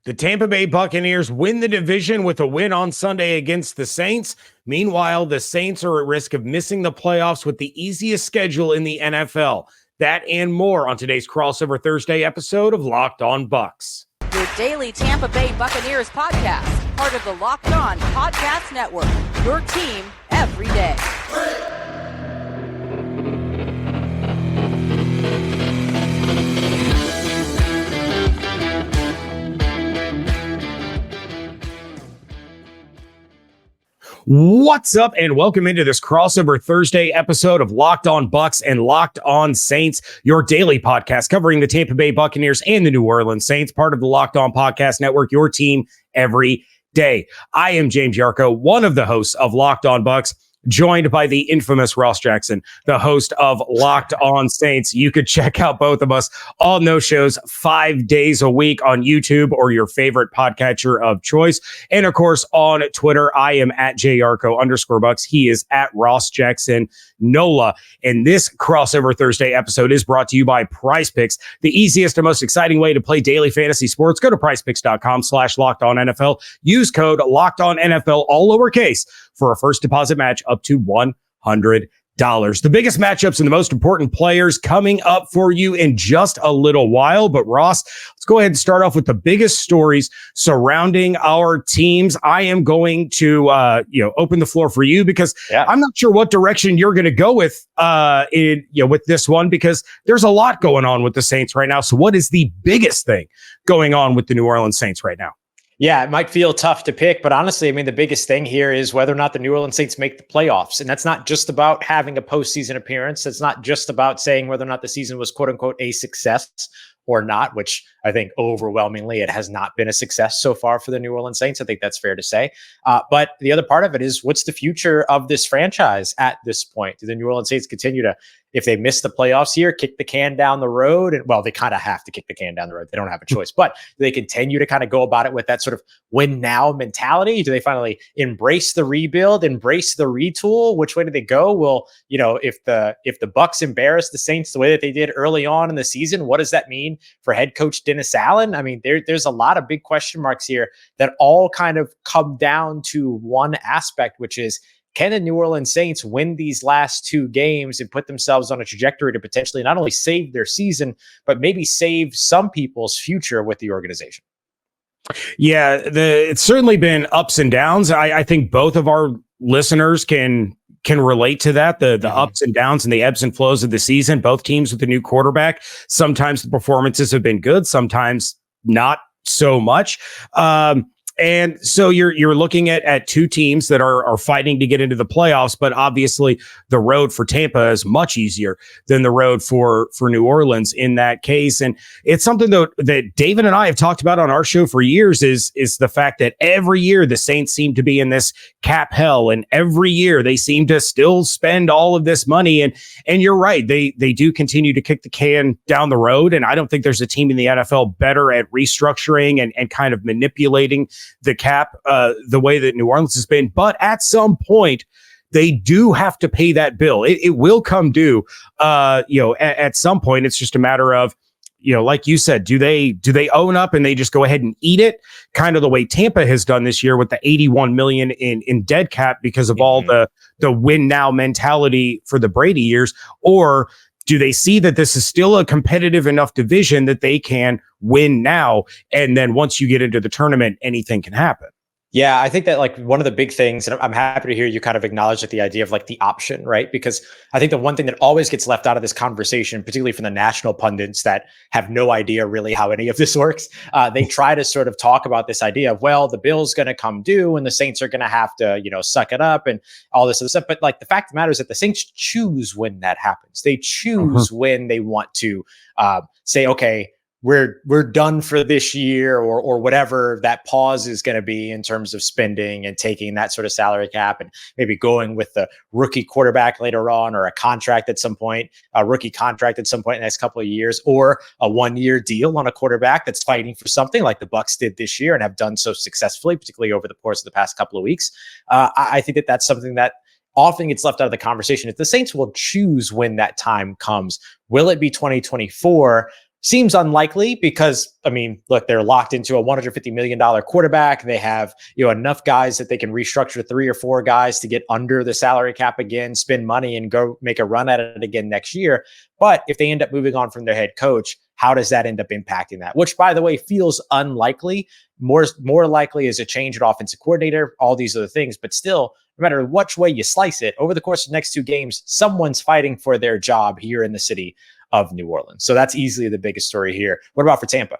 The Tampa Bay Buccaneers win the division with a win on Sunday against the Saints. Meanwhile, the Saints are at risk of missing the playoffs with the easiest schedule in the NFL. That and more on today's Crossover Thursday episode of Locked On Bucs. Your daily Tampa Bay Buccaneers podcast, part of the Locked On Podcast Network. Your team every day. What's up, and welcome into this Crossover Thursday episode of Locked On Bucs and Locked On Saints, your daily podcast covering the Tampa Bay Buccaneers and the New Orleans Saints, part of the Locked On Podcast Network, your team every day. I am James Yarko, one of the hosts of Locked On Bucs, joined by the infamous Ross Jackson, the host of Locked On Saints. You could check out both of us on those shows 5 days a week on YouTube or your favorite podcatcher of choice. And of course, on Twitter, I am at JYarko_Bucs. He is at Ross Jackson NOLA. And this Crossover Thursday episode is brought to you by Prize Picks, the easiest and most exciting way to play daily fantasy sports. Go to prizepicks.com/LockedOnNFL. Use code LockedOnNFL, all lowercase, for a first deposit match up to $100. The biggest matchups and the most important players coming up for you in just a little while. But Ross, let's go ahead and start off with the biggest stories surrounding our teams. I am going to open the floor for you because I'm not sure what direction you're going to go with with this one, because there's a lot going on with the Saints right now. So what is the biggest thing going on with the New Orleans Saints right now? Yeah, it might feel tough to pick, but honestly, I mean, the biggest thing here is whether or not the New Orleans Saints make the playoffs. And that's not just about having a postseason appearance. It's not just about saying whether or not the season was, quote unquote, a success or not, which I think overwhelmingly it has not been a success so far for the New Orleans Saints. I think that's fair to say. But the other part of it is, what's the future of this franchise at this point? Do the New Orleans Saints continue to, if they miss the playoffs here, kick the can down the road? And well, they kind of have to kick the can down the road. They don't have a choice, but do they continue to kind of go about it with that sort of win now mentality? Do they finally embrace the rebuild, embrace the retool? Which way do they go? Well, if the Bucs embarrass the Saints the way that they did early on in the season, what does that mean for head coach Dennis Allen? I mean, there's a lot of big question marks here that all kind of come down to one aspect, which is, can the New Orleans Saints win these last two games and put themselves on a trajectory to potentially not only save their season, but maybe save some people's future with the organization? Yeah, it's certainly been ups and downs. I think both of our listeners can relate to that, the ups and downs and the ebbs and flows of the season. Both teams with a new quarterback. Sometimes the performances have been good, sometimes not so much. And so you're looking at two teams that are fighting to get into the playoffs, but obviously the road for Tampa is much easier than the road for New Orleans in that case. And it's something that David and I have talked about on our show for years is the fact that every year the Saints seem to be in this cap hell, and every year they seem to still spend all of this money. And you're right, they do continue to kick the can down the road. And I don't think there's a team in the NFL better at restructuring and kind of manipulating the cap the way that New Orleans has been. But at some point, they do have to pay that bill. It will come due. At some point, it's just a matter of, like you said, do they own up and they just go ahead and eat it, kind of the way Tampa has done this year with the $81 million in dead cap because of all the win now mentality for the Brady years? Or do they see that this is still a competitive enough division that they can win now, and then once you get into the tournament, anything can happen? Yeah, I think that like one of the big things, and I'm happy to hear you kind of acknowledge that the idea of like the option, right? Because I think the one thing that always gets left out of this conversation, particularly from the national pundits that have no idea really how any of this works, they try to sort of talk about this idea of, well, the bill's going to come due and the Saints are going to have to, suck it up and all this other stuff. But like the fact of the matter is that the Saints choose when that happens. They choose when they want to say, okay, we're done for this year, or whatever that pause is going to be in terms of spending and taking that sort of salary cap and maybe going with the rookie quarterback later on, or a contract at some point, a rookie contract at some point in the next couple of years, or a 1-year deal on a quarterback that's fighting for something like the Bucs did this year and have done so successfully, particularly over the course of the past couple of weeks. I think that that's something that often gets left out of the conversation. If the Saints will choose when that time comes, will it be 2024? seems unlikely because, I mean, look, they're locked into a $150 million quarterback. They have, enough guys that they can restructure 3 or 4 guys to get under the salary cap again, spend money and go make a run at it again next year. But if they end up moving on from their head coach, how does that end up impacting that? Which, by the way, feels unlikely. More likely is a change at offensive coordinator, all these other things. But still, no matter which way you slice it, over the course of the next 2 games, someone's fighting for their job here in the city of New Orleans. So that's easily the biggest story here. What about for Tampa?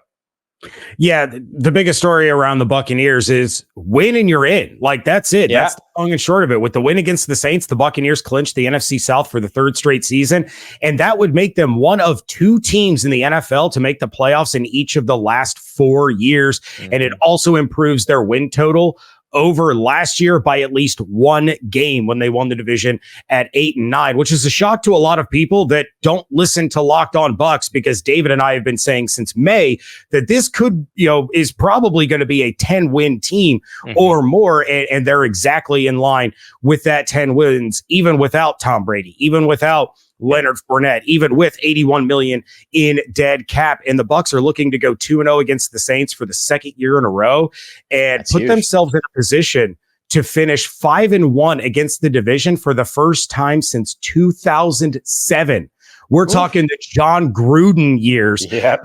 Yeah, the biggest story around the Buccaneers is win and you're in. Like, that's it. Yeah. That's the long and short of it. With the win against the Saints, the Buccaneers clinched the NFC South for the 3rd straight season. And that would make them one of 2 teams in the NFL to make the playoffs in each of the last 4 years. Mm-hmm. And it also improves their win total over last year by at least 1 game when they won the division at 8-9, which is a shock to a lot of people that don't listen to Locked On Bucs, because David and I have been saying since May that this could, is probably going to be a 10-win team or more. And they're exactly in line with that 10 wins, even without Tom Brady, even without Leonard Fournette, even with $81 million in dead cap. And the Bucs are looking to go 2-0 against the Saints for the 2nd year in a row and put themselves in a position to finish 5-1 against the division for the first time since 2007. We're talking the John Gruden years. Yep.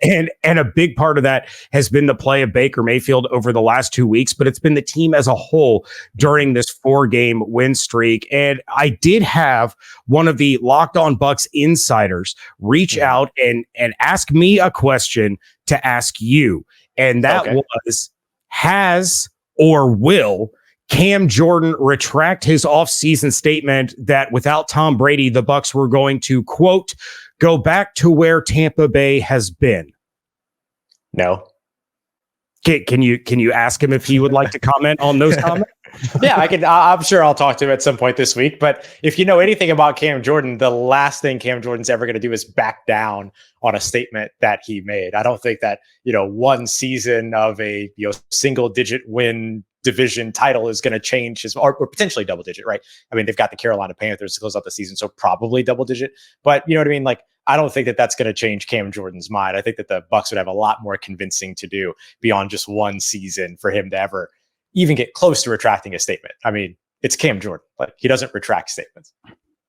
And a big part of that has been the play of Baker Mayfield over the last 2 weeks, but it's been the team as a whole during this 4-game win streak. And I did have one of the Locked On Bucs insiders reach out and ask me a question to ask you. And that was, has or will Cam Jordan retract his offseason statement that without Tom Brady, the Bucs were going to, quote, go back to where Tampa Bay has been? No. Can you ask him if he would like to comment on those comments? Yeah, I'm sure I'll talk to him at some point this week. But if you know anything about Cam Jordan, the last thing Cam Jordan's ever going to do is back down on a statement that he made. I don't think that, 1 season of a single digit win division title is going to change his, or potentially double digit, right? I mean, they've got the Carolina Panthers to close out the season, so probably double digit. But you know what I mean? Like, I don't think that that's going to change Cam Jordan's mind. I think that the Bucs would have a lot more convincing to do beyond just 1 season for him to ever even get close to retracting a statement. I mean, it's Cam Jordan. Like, he doesn't retract statements.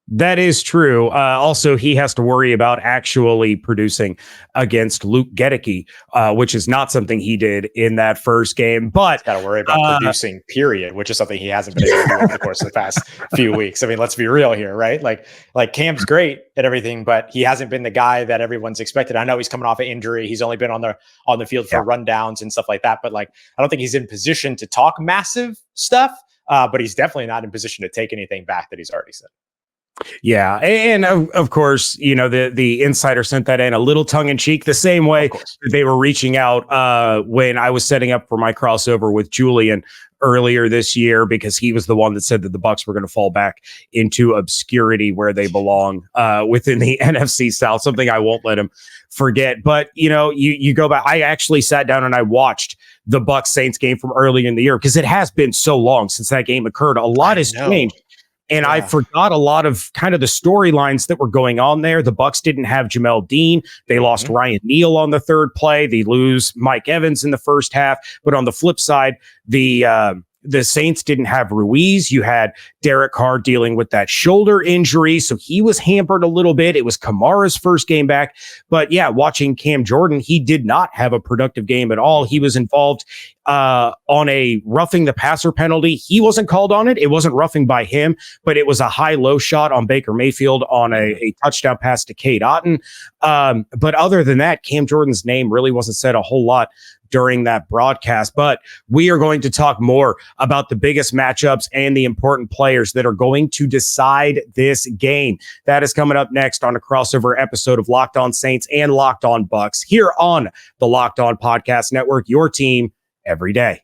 That is true. Also, he has to worry about actually producing against Luke Gedeke, which is not something he did in that first game. But got to worry about producing, period, which is something he hasn't been able to do over the course of the past few weeks. I mean, let's be real here, right? Like Cam's great at everything, but he hasn't been the guy that everyone's expected. I know he's coming off an injury. He's only been on the field for rundowns and stuff like that. But I don't think he's in position to talk massive stuff. But he's definitely not in position to take anything back that he's already said. Yeah. And of course, the insider sent that in a little tongue in cheek, the same way they were reaching out when I was setting up for my crossover with Julian earlier this year, because he was the one that said that the Bucs were going to fall back into obscurity where they belong within the NFC South, something I won't let him forget. But, you go back. I actually sat down and I watched the Bucs Saints game from earlier in the year, because it has been so long since that game occurred. A lot has changed. And I forgot a lot of kind of the storylines that were going on there. The Bucs didn't have Jamel Dean. They lost Ryan Neal on the 3rd play. They lose Mike Evans in the first half. But on the flip side, the Saints didn't have Ruiz. You had Derek Carr dealing with that shoulder injury, so he was hampered a little bit. It was Kamara's first game back. But yeah, watching Cam Jordan, he did not have a productive game at all. He was involved on a roughing the passer penalty. He wasn't called on it. It wasn't roughing by him, but it was a high-low shot on Baker Mayfield on a touchdown pass to Cade Otton. But other than that, Cam Jordan's name really wasn't said a whole lot during that broadcast. But we are going to talk more about the biggest matchups and the important players that are going to decide this game. That is coming up next on a crossover episode of Locked On Saints and Locked On Bucs here on the Locked On Podcast Network, your team every day.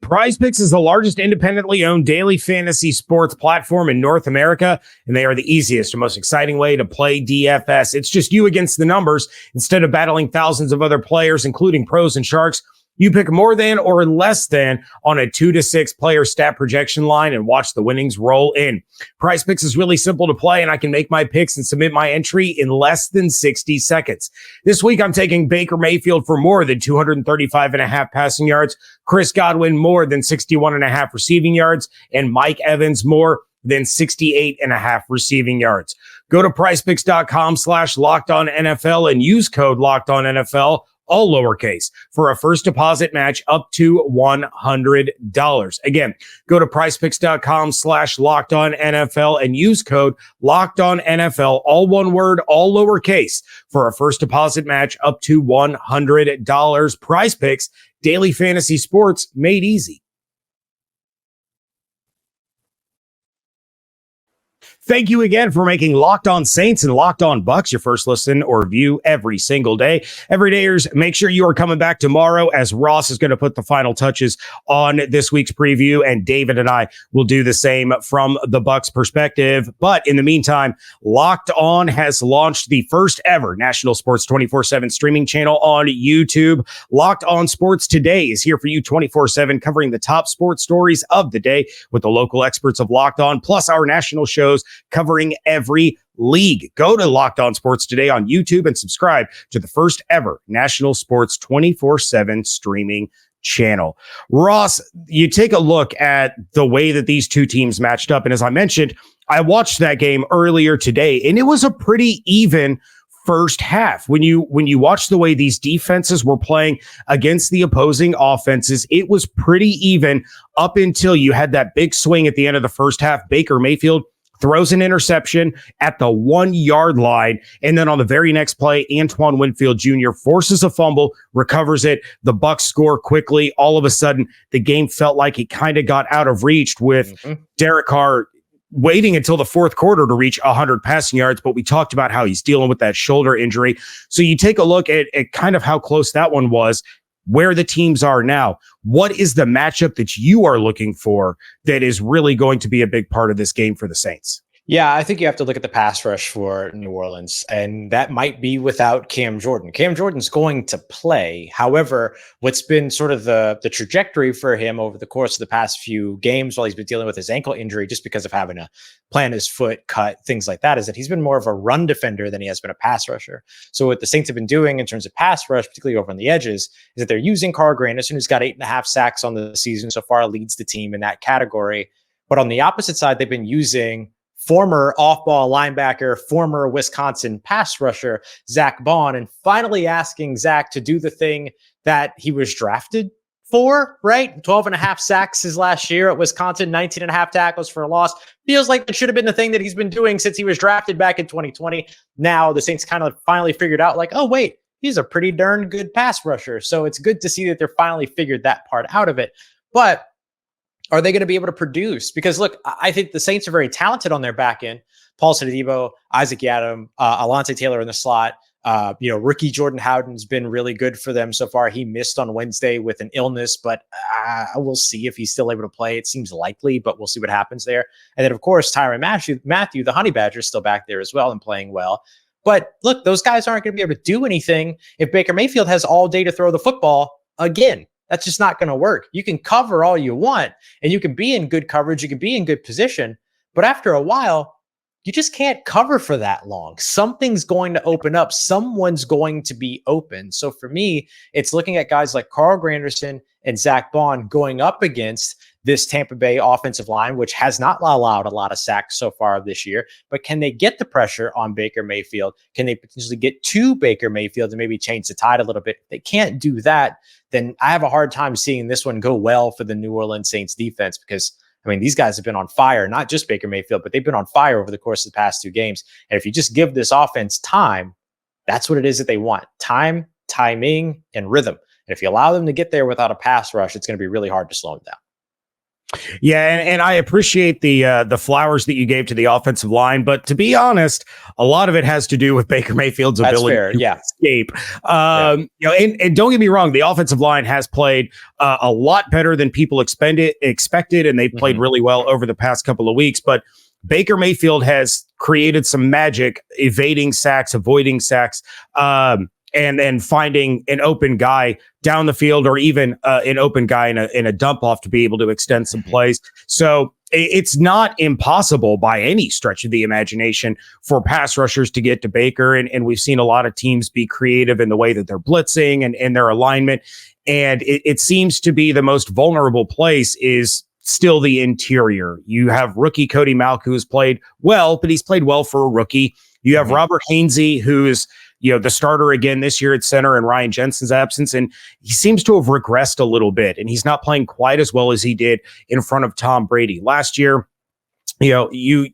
Prize Picks is the largest independently owned daily fantasy sports platform in North America, and they are the easiest and most exciting way to play DFS. It's just you against the numbers. Instead of battling thousands of other players, including pros and sharks, You pick more than or less than on a 2 to 6 player stat projection line and watch the winnings roll in. Prize Picks is really simple to play, and I can make my picks and submit my entry in less than 60 seconds. This week, I'm taking Baker Mayfield for more than 235.5 passing yards, Chris Godwin more than 61.5 receiving yards, and Mike Evans more than 68.5 receiving yards. Go to prizepicks.com/LockedOnNFL and use code LockedOnNFL, all lowercase, for a first deposit match up to $100. Again, go to prizepicks.com/LockedOnNFL and use code LockedOnNFL, all one word, all lowercase, for a first deposit match up to $100. Prize Picks, daily fantasy sports made easy. Thank you again for making Locked On Saints and Locked On Bucs your first listen or view every single day. Everydayers, make sure you are coming back tomorrow, as Ross is going to put the final touches on this week's preview, and David and I will do the same from the Bucs perspective. But in the meantime, Locked On has launched the first ever national sports 24/7 streaming channel on YouTube. Locked On Sports Today is here for you 24/7, covering the top sports stories of the day with the local experts of Locked On, plus our national shows covering every league. Go to Locked On Sports Today on YouTube and subscribe to the first ever national sports 24/7 streaming channel. Ross, you take a look at the way that these two teams matched up. And as I mentioned, I watched that game earlier today, and it was a pretty even first half. When you watch the way these defenses were playing against the opposing offenses, it was pretty even up until you had that big swing at the end of the first half. Baker Mayfield throws an interception at the 1 yard line. And then on the very next play, Antoine Winfield Jr. forces a fumble, recovers it. The Bucs score quickly. All of a sudden, the game felt like it kind of got out of reach with Derek Carr waiting until the fourth quarter to reach 100 passing yards. But we talked about how he's dealing with that shoulder injury. So you take a look at kind of how close that one was, where the teams are now. What is the matchup that you are looking for that is really going to be a big part of this game for the Saints? Yeah, I think you have to look at the pass rush for New Orleans, and that might be without Cam Jordan. Cam Jordan's going to play. However, what's been sort of the trajectory for him over the course of the past few games while he's been dealing with his ankle injury, just because of having to plant his foot, cut, things like that, is that he's been more of a run defender than he has been a pass rusher. So what the Saints have been doing in terms of pass rush, particularly over on the edges, is that they're using Carl Granderson, who's got 8.5 sacks on the season so far, leads the team in that category. But on the opposite side, they've been using former off-ball linebacker, former Wisconsin pass rusher, Zach Bond, and finally asking Zach to do the thing that he was drafted for, right? 12.5 sacks his last year at Wisconsin, 19.5 tackles for a loss. Feels like it should have been the thing that he's been doing since he was drafted back in 2020. Now the Saints kind of finally figured out, like, oh, wait, he's a pretty darn good pass rusher. So it's good to see that they're finally figured that part out of it. But are they going to be able to produce? Because look, I think the Saints are very talented on their back end. Paul Adebo, Isaac Yiadom, Alontae Taylor in the slot. Rookie Jordan Howden's been really good for them so far. He missed on Wednesday with an illness, but we'll see if he's still able to play. It seems likely, but we'll see what happens there. And then, of course, Tyrann Mathieu, the Honey Badger, is still back there as well and playing well. But look, those guys aren't going to be able to do anything if Baker Mayfield has all day to throw the football again. That's just not going to work. You can cover all you want, and you can be in good coverage. You can be in good position. But after a while, you just can't cover for that long. Something's going to open up. Someone's going to be open. So for me, it's looking at guys like Carl Granderson and Zach Bond going up against this Tampa Bay offensive line, which has not allowed a lot of sacks so far this year. But can they get the pressure on Baker Mayfield? Can they potentially get to Baker Mayfield and maybe change the tide a little bit? If they can't do that, then I have a hard time seeing this one go well for the New Orleans Saints defense, because I mean, these guys have been on fire, not just Baker Mayfield, but they've been on fire over the course of the past two games. And if you just give this offense time, that's what it is that they want. Time, timing, and rhythm. And if you allow them to get there without a pass rush, it's going to be really hard to slow them down. Yeah, and I appreciate the flowers that you gave to the offensive line, but to be honest, a lot of it has to do with Baker Mayfield's ability to escape. And don't get me wrong, the offensive line has played a lot better than people expected, and they've played really well over the past couple of weeks. But Baker Mayfield has created some magic, evading sacks, avoiding sacks. and finding an open guy down the field, or even an open guy in a dump off to be able to extend some plays. So it's not impossible by any stretch of the imagination for pass rushers to get to Baker. And we've seen a lot of teams be creative in the way that they're blitzing and their alignment. And it seems to be the most vulnerable place is still the interior. You have rookie Cody Malk, who has played well, but he's played well for a rookie. You have Robert Hainsey, who is the starter again this year at center in Ryan Jensen's absence. And he seems to have regressed a little bit, and he's not playing quite as well as he did in front of Tom Brady last year. You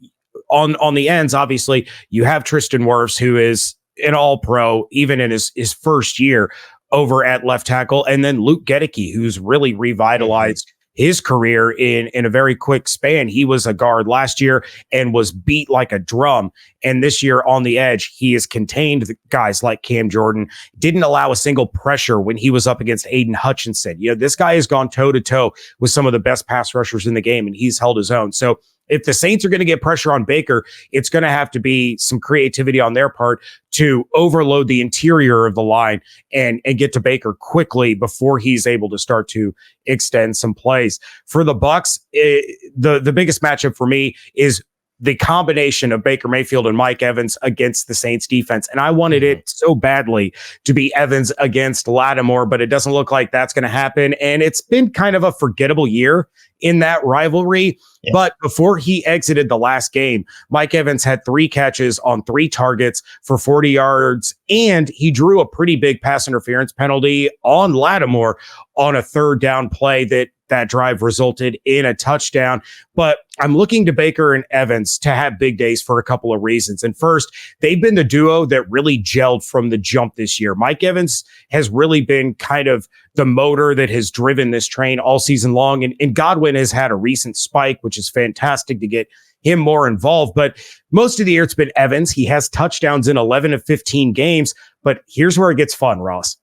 on the ends, obviously, you have Tristan Wirfs, who is an all-pro, even in his first year over at left tackle. And then Luke Gedeke, who's really revitalized his career in a very quick span. He was a guard last year and was beat like a drum. And this year on the edge, he has contained the guys like Cam Jordan, didn't allow a single pressure when he was up against Aiden Hutchinson. This guy has gone toe to toe with some of the best pass rushers in the game, and he's held his own. So if the Saints are going to get pressure on Baker, it's going to have to be some creativity on their part to overload the interior of the line and get to Baker quickly before he's able to start to extend some plays. For the Bucs, the biggest matchup for me is the combination of Baker Mayfield and Mike Evans against the Saints defense. And I wanted it so badly to be Evans against Lattimore, but it doesn't look like that's going to happen. And it's been kind of a forgettable year in that rivalry. Yeah. But before he exited the last game, Mike Evans had 3 catches on 3 targets for 40 yards, and he drew a pretty big pass interference penalty on Lattimore on a 3rd down play that drive resulted in a touchdown. But I'm looking to Baker and Evans to have big days for a couple of reasons. And first, they've been the duo that really gelled from the jump this year. Mike Evans has really been kind of the motor that has driven this train all season long. And Godwin has had a recent spike, which is fantastic to get him more involved. But most of the year it's been Evans. He has touchdowns in 11 of 15 games. But here's where it gets fun, Ross.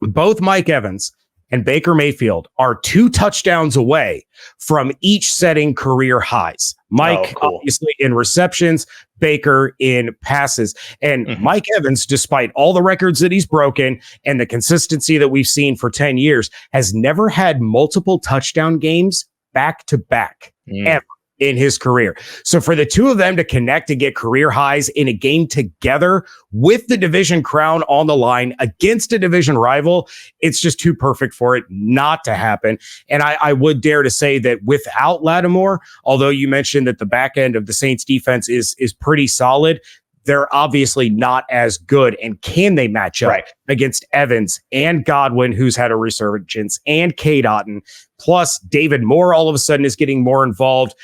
Both Mike Evans and Baker Mayfield are 2 touchdowns away from each setting career highs. Mike, obviously, in receptions, Baker in passes. And Mike Evans, despite all the records that he's broken and the consistency that we've seen for 10 years, has never had multiple touchdown games back to back ever in his career. So for the two of them to connect and get career highs in a game together with the division crown on the line against a division rival, it's just too perfect for it not to happen. And I would dare to say that without Lattimore, although you mentioned that the back end of the Saints defense is pretty solid, they're obviously not as good. And can they match up against Evans and Godwin, who's had a resurgence, and Cade Otton? Plus, David Moore all of a sudden is getting more involved.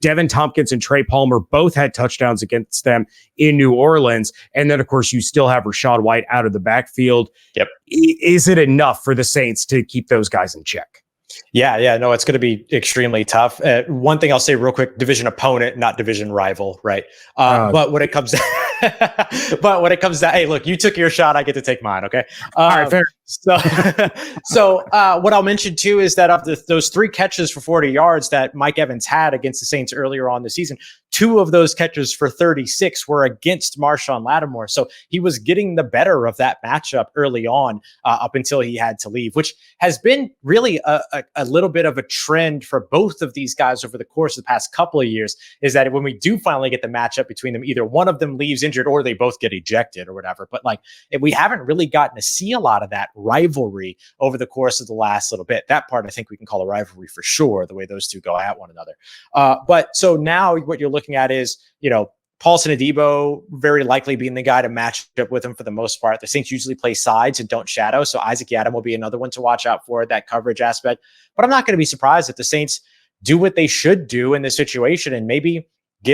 Devin Tompkins and Trey Palmer both had touchdowns against them in New Orleans. And then, of course, you still have Rachaad White out of the backfield. Yep. Is it enough for the Saints to keep those guys in check? Yeah, no, it's going to be extremely tough. One thing I'll say real quick: division opponent, not division rival, right? But when it comes to, hey, look, you took your shot, I get to take mine. Okay, all right, fair. So what I'll mention too is that of those 3 catches for 40 yards that Mike Evans had against the Saints earlier on the season, 2 of those catches for 36 were against Marshon Lattimore. So he was getting the better of that matchup early on, up until he had to leave, which has been really a little bit of a trend for both of these guys over the course of the past couple of years, is that when we do finally get the matchup between them, either one of them leaves injured or they both get ejected or whatever. But we haven't really gotten to see a lot of that rivalry over the course of the last little bit. That part I think we can call a rivalry for sure, the way those two go at one another. But so now what you're looking at is, Paulson Adebo very likely being the guy to match up with him for the most part. The Saints usually play sides and don't shadow, so Isaac Yiadom will be another one to watch out for, that coverage aspect. But I'm not going to be surprised if the Saints do what they should do in this situation and maybe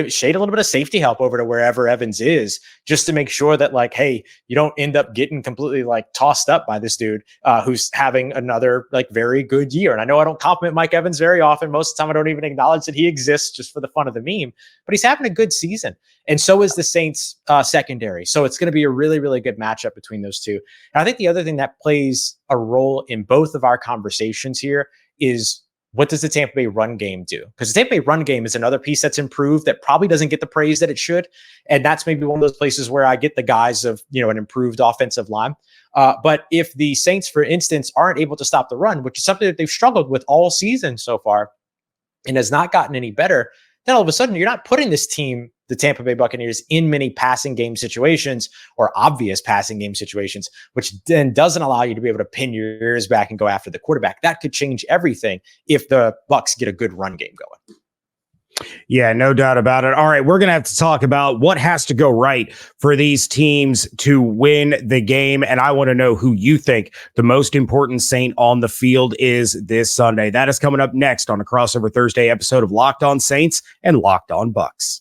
shade a little bit of safety help over to wherever Evans is, just to make sure that, hey, you don't end up getting completely tossed up by this dude who's having another very good year. And I know I don't compliment Mike Evans very often. Most of the time I don't even acknowledge that he exists, just for the fun of the meme, but he's having a good season. And so is the Saints secondary. So it's going to be a really, really good matchup between those two. And I think the other thing that plays a role in both of our conversations here is what does the Tampa Bay run game do? Because the Tampa Bay run game is another piece that's improved that probably doesn't get the praise that it should. And that's maybe one of those places where I get the guise of, an improved offensive line. But if the Saints, for instance, aren't able to stop the run, which is something that they've struggled with all season so far and has not gotten any better, then all of a sudden you're not putting this team, the Tampa Bay Buccaneers, in many passing game situations or obvious passing game situations, which then doesn't allow you to be able to pin your ears back and go after the quarterback. That could change everything if the Bucs get a good run game going. Yeah, no doubt about it. All right, we're going to have to talk about what has to go right for these teams to win the game. And I want to know who you think the most important Saint on the field is this Sunday. That is coming up next on a Crossover Thursday episode of Locked On Saints and Locked On Bucs.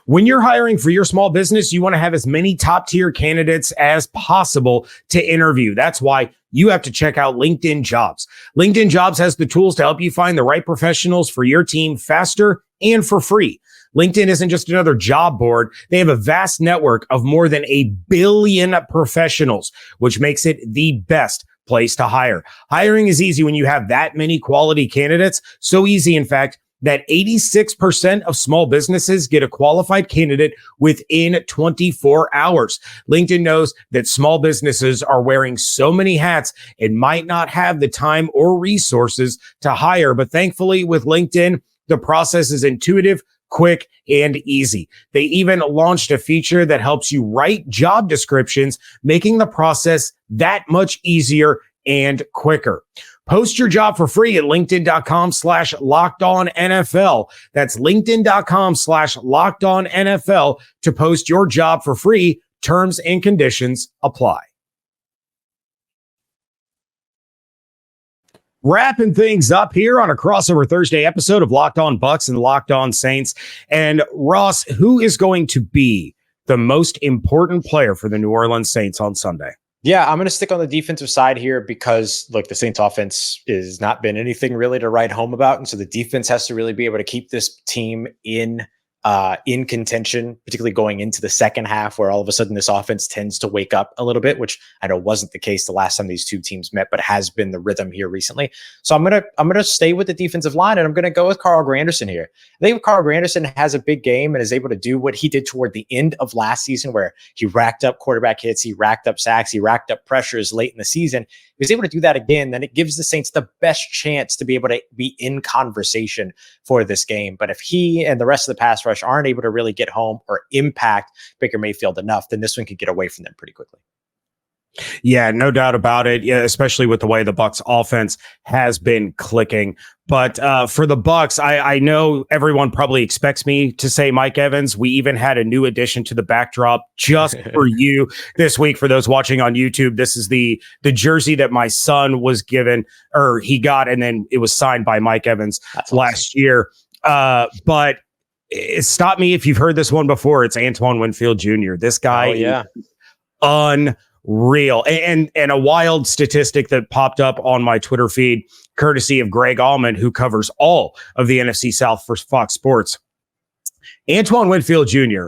When you're hiring for your small business, you want to have as many top tier candidates as possible to interview. That's why you have to check out LinkedIn Jobs. LinkedIn Jobs has the tools to help you find the right professionals for your team faster and for free. LinkedIn isn't just another job board. They have a vast network of more than 1 billion professionals, which makes it the best place to hire. Hiring is easy when you have that many quality candidates. So easy, in fact, that 86% of small businesses get a qualified candidate within 24 hours. LinkedIn knows that small businesses are wearing so many hats and might not have the time or resources to hire. But thankfully, with LinkedIn, the process is intuitive, quick, and easy. They even launched a feature that helps you write job descriptions, making the process that much easier and quicker. Post your job for free at linkedin.com/lockedonnfl. That's linkedin.com/lockedonnfl to post your job for free. Terms and conditions apply. Wrapping things up here on a Crossover Thursday episode of Locked On Bucs and Locked On Saints. And Ross, who is going to be the most important player for the New Orleans Saints on Sunday? Yeah, I'm going to stick on the defensive side here because, look, the Saints offense has not been anything really to write home about. And so the defense has to really be able to keep this team in contention, particularly going into the second half, where all of a sudden this offense tends to wake up a little bit, which I know wasn't the case the last time these two teams met, but has been the rhythm here recently. So I'm gonna stay with the defensive line, and I'm gonna go with Carl Granderson here. I think Carl Granderson has a big game and is able to do what he did toward the end of last season, where he racked up quarterback hits, he racked up sacks, he racked up pressures late in the season. He was able to do that again, then it gives the Saints the best chance to be able to be in conversation for this game. But if he and the rest of the pass rush aren't able to really get home or impact Baker Mayfield enough, then this one could get away from them pretty quickly. Yeah, no doubt about it. Yeah, especially with the way the Bucs offense has been clicking. But for the Bucs, I know everyone probably expects me to say Mike Evans. We even had a new addition to the backdrop just for you this week. For those watching on YouTube, this is the jersey that my son was given, or he got, and then it was signed by Mike Evans last year. But stop me if you've heard this one before. It's Antoine Winfield Jr. This guy, is unreal. And a wild statistic that popped up on my Twitter feed, courtesy of Greg Allman, who covers all of the NFC South for Fox Sports. Antoine Winfield Jr.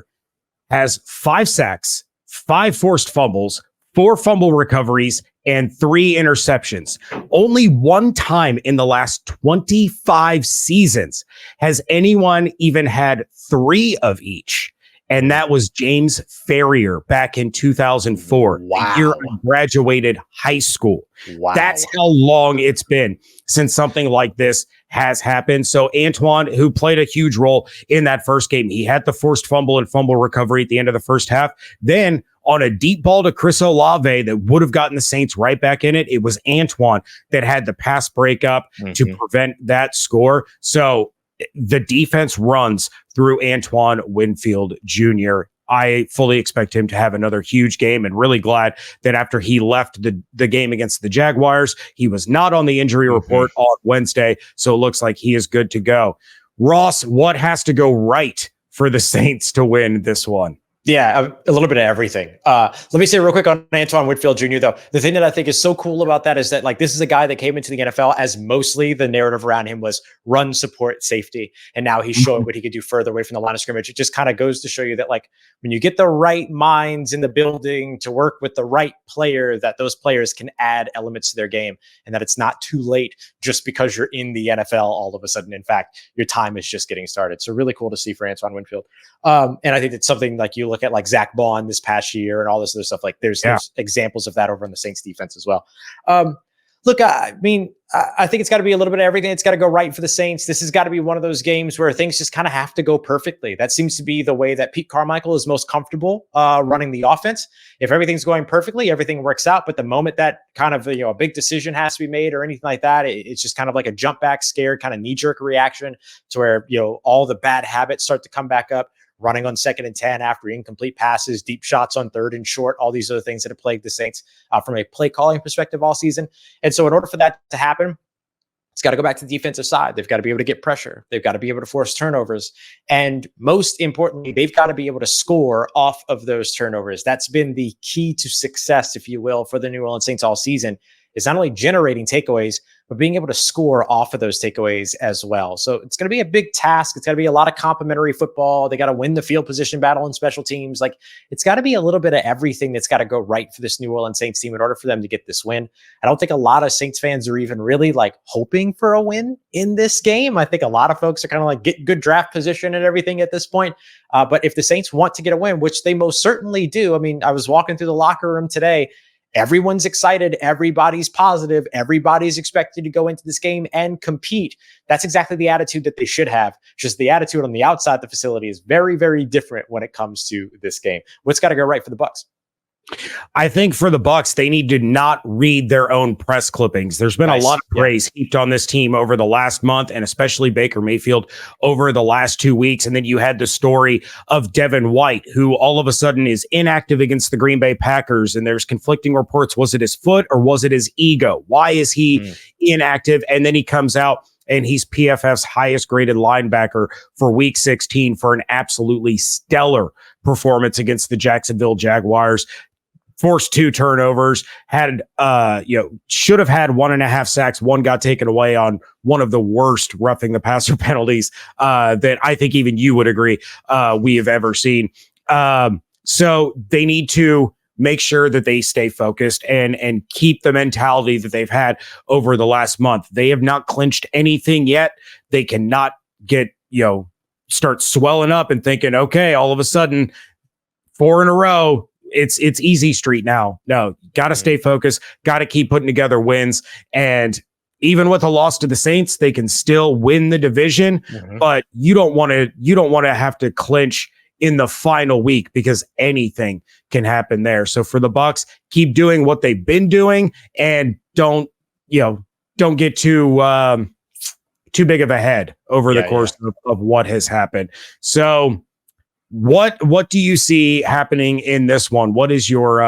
has 5 sacks, 5 forced fumbles, 4 fumble recoveries, and 3 interceptions. Only one time in the last 25 seasons has anyone even had 3 of each. And that was James Ferrier back in 2004, the year I graduated high school. Wow. That's how long it's been since something like this has happened. So Antoine, who played a huge role in that first game, he had the forced fumble and fumble recovery at the end of the first half. Then on a deep ball to Chris Olave that would have gotten the Saints right back in it, it was Antoine that had the pass breakup to prevent that score. So the defense runs through Antoine Winfield Jr. I fully expect him to have another huge game, and really glad that after he left the game against the Jaguars, he was not on the injury report on Wednesday. So it looks like he is good to go. Ross, what has to go right for the Saints to win this one? Yeah, a little bit of everything. Let me say real quick on Antoine Winfield Jr., though. The thing that I think is so cool about that is that, like, this is a guy that came into the NFL as mostly the narrative around him was run, support, safety. And now he's showing what he could do further away from the line of scrimmage. It just kind of goes to show you that, like, when you get the right minds in the building to work with the right player, that those players can add elements to their game and that it's not too late just because you're in the NFL all of a sudden. In fact, your time is just getting started. So really cool to see for Antoine Winfield. And I think it's something like you look at like Zach Bond this past year and all this other stuff. Like there's examples of that over in the Saints defense as well. Look, I mean, I think it's got to be a little bit of everything. It's got to go right for the Saints. This has got to be one of those games where things just kind of have to go perfectly. That seems to be the way that Pete Carmichael is most comfortable running the offense. If everything's going perfectly, everything works out. But the moment that kind of, a big decision has to be made or anything like that, it's just kind of like a jump back, scared kind of knee jerk reaction to where, all the bad habits start to come back up. Running on 2nd and 10 after incomplete passes, deep shots on 3rd and short, all these other things that have plagued the Saints from a play calling perspective all season. And so in order for that to happen, it's got to go back to the defensive side. They've got to be able to get pressure. They've got to be able to force turnovers. And most importantly, they've got to be able to score off of those turnovers. That's been the key to success, if you will, for the New Orleans Saints all season, is not only generating takeaways, but being able to score off of those takeaways as well. So it's going to be a big task. It's got to be a lot of complementary football. They got to win the field position battle and special teams. Like, it's got to be a little bit of everything that's got to go right for this New Orleans Saints team in order for them to get this win. I don't think a lot of Saints fans are even really like hoping for a win in this game. I think a lot of folks are kind of like get good draft position and everything at this point. But if the Saints want to get a win, which they most certainly do, I mean, I was walking through the locker room today. Everyone's excited. Everybody's positive. Everybody's expected to go into this game and compete. That's exactly the attitude that they should have. Just the attitude on the outside of the facility is very, very different when it comes to this game. What's got to go right for the Bucs? I think for the Bucs, they need to not read their own press clippings. There's been a lot of praise heaped on this team over the last month, and especially Baker Mayfield over the last 2 weeks. And then you had the story of Devin White, who all of a sudden is inactive against the Green Bay Packers. And there's conflicting reports. Was it his foot or was it his ego? Why is he inactive? And then he comes out and he's PFF's highest graded linebacker for week 16 for an absolutely stellar performance against the Jacksonville Jaguars. Forced 2 turnovers, should have had 1.5 sacks. One got taken away on one of the worst roughing the passer penalties that I think even you would agree we have ever seen. So they need to make sure that they stay focused and keep the mentality that they've had over the last month. They have not clinched anything yet. They cannot start swelling up and thinking, okay, all of a sudden 4 in a row. It's easy street now. No, got to stay focused, got to keep putting together wins. And even with a loss to the Saints, they can still win the division, but you don't want to have to clinch in the final week because anything can happen there. So for the Bucs, keep doing what they've been doing and don't get too big of a head over the course of what has happened. So What do you see happening in this one? What is your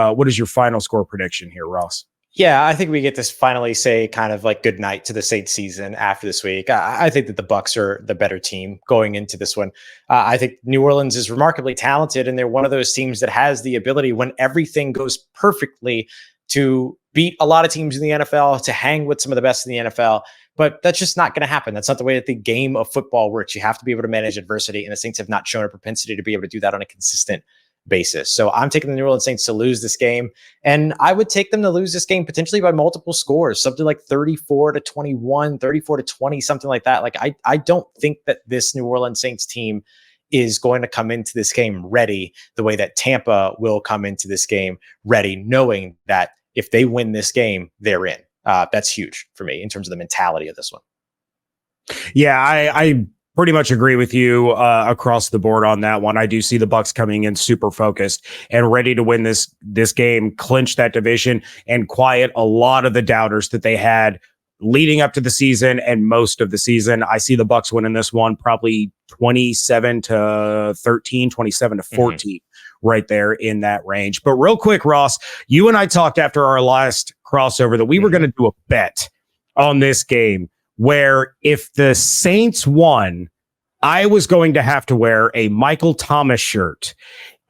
final score prediction here, Ross? Yeah, I think we get to finally say kind of like good night to the Saints season after this week. I think that the Bucs are the better team going into this one. I think New Orleans is remarkably talented, and they're one of those teams that has the ability, when everything goes perfectly, to beat a lot of teams in the NFL, to hang with some of the best in the NFL. But that's just not going to happen. That's not the way that the game of football works. You have to be able to manage adversity, and the Saints have not shown a propensity to be able to do that on a consistent basis. So I'm taking the New Orleans Saints to lose this game, and I would take them to lose this game potentially by multiple scores, something like 34-21, 34-20, something like that. Like I don't think that this New Orleans Saints team is going to come into this game ready the way that Tampa will come into this game ready, knowing that if they win this game, they're in. That's huge for me in terms of the mentality of this one. Yeah, I pretty much agree with you across the board on that one. I do see the Bucs coming in super focused and ready to win this game, clinch that division, and quiet a lot of the doubters that they had leading up to the season and most of the season. I see the Bucs winning this one probably 27-13, 27-14. Right there in that range. But real quick, Ross, you and I talked after our last crossover that we were going to do a bet on this game where if the Saints won, I was going to have to wear a Michael Thomas shirt.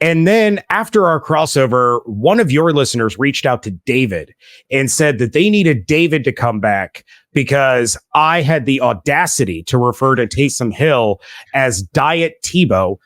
And then after our crossover, one of your listeners reached out to David and said that they needed David to come back because I had the audacity to refer to Taysom Hill as Diet Tebow.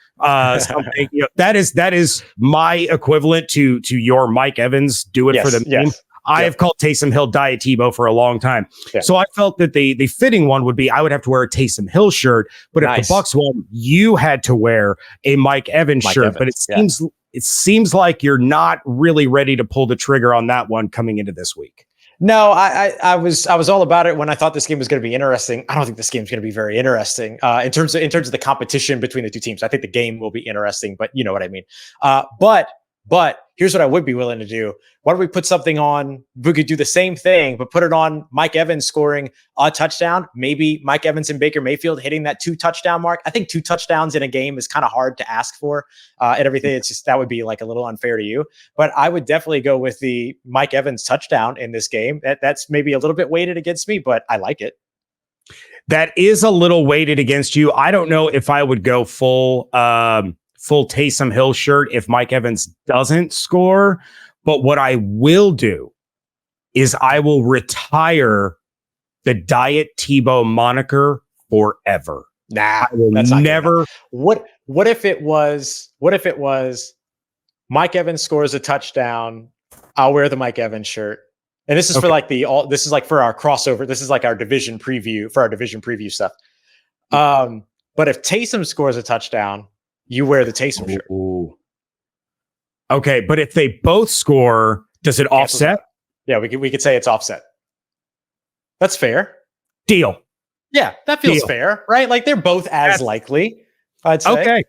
Something, that is my equivalent to your Mike Evans do it for the meme. I have called Taysom Hill Diet Tebow for a long time. Yeah. So I felt that the fitting one would be I would have to wear a Taysom Hill shirt, but if the Bucs won, you had to wear a Mike Evans shirt. But it seems like you're not really ready to pull the trigger on that one coming into this week. No, I was all about it when I thought this game was going to be interesting. I don't think this game's going to be very interesting in terms of the competition between the two teams. I think the game will be interesting, but you know what I mean. But here's what I would be willing to do. Why don't we put something on? We could do the same thing, but put it on Mike Evans scoring a touchdown. Maybe Mike Evans and Baker Mayfield hitting that 2 touchdown mark. I think 2 touchdowns in a game is kind of hard to ask for and everything. It's just that would be like a little unfair to you. But I would definitely go with the Mike Evans touchdown in this game. That's maybe a little bit weighted against me, but I like it. That is a little weighted against you. I don't know if I would go full Taysom Hill shirt if Mike Evans doesn't score. But what I will do is I will retire the Diet Tebow moniker forever. Nah, I will never. What if it was Mike Evans scores a touchdown? I'll wear the Mike Evans shirt. And this is for like this is like for our crossover. This is like our division preview for our division preview stuff. But if Taysom scores a touchdown, you wear the Taysom shirt. Ooh. Okay, but if they both score, does it offset? Yeah, we could say it's offset. That's fair. Deal. Yeah, that feels fair, right? Like they're both as likely, I'd say. Okay.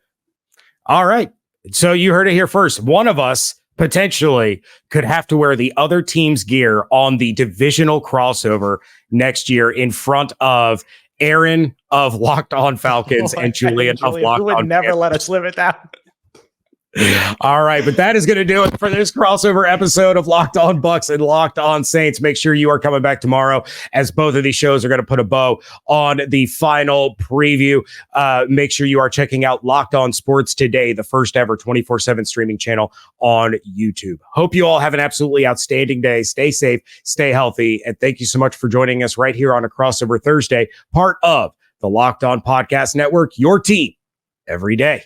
All right. So you heard it here first. One of us potentially could have to wear the other team's gear on the divisional crossover next year in front of Aaron of Locked On Falcons and Julian of Locked On. You would never let us live it down. All right, but that is going to do it for this crossover episode of Locked On Bucs and Locked On Saints. Make sure you are coming back tomorrow as both of these shows are going to put a bow on the final preview. Make sure you are checking out Locked On Sports Today, the first ever 24/7 streaming channel on YouTube. Hope you all have an absolutely outstanding day. Stay safe, stay healthy, and thank you so much for joining us right here on a Crossover Thursday, part of the Locked On Podcast Network, your team every day.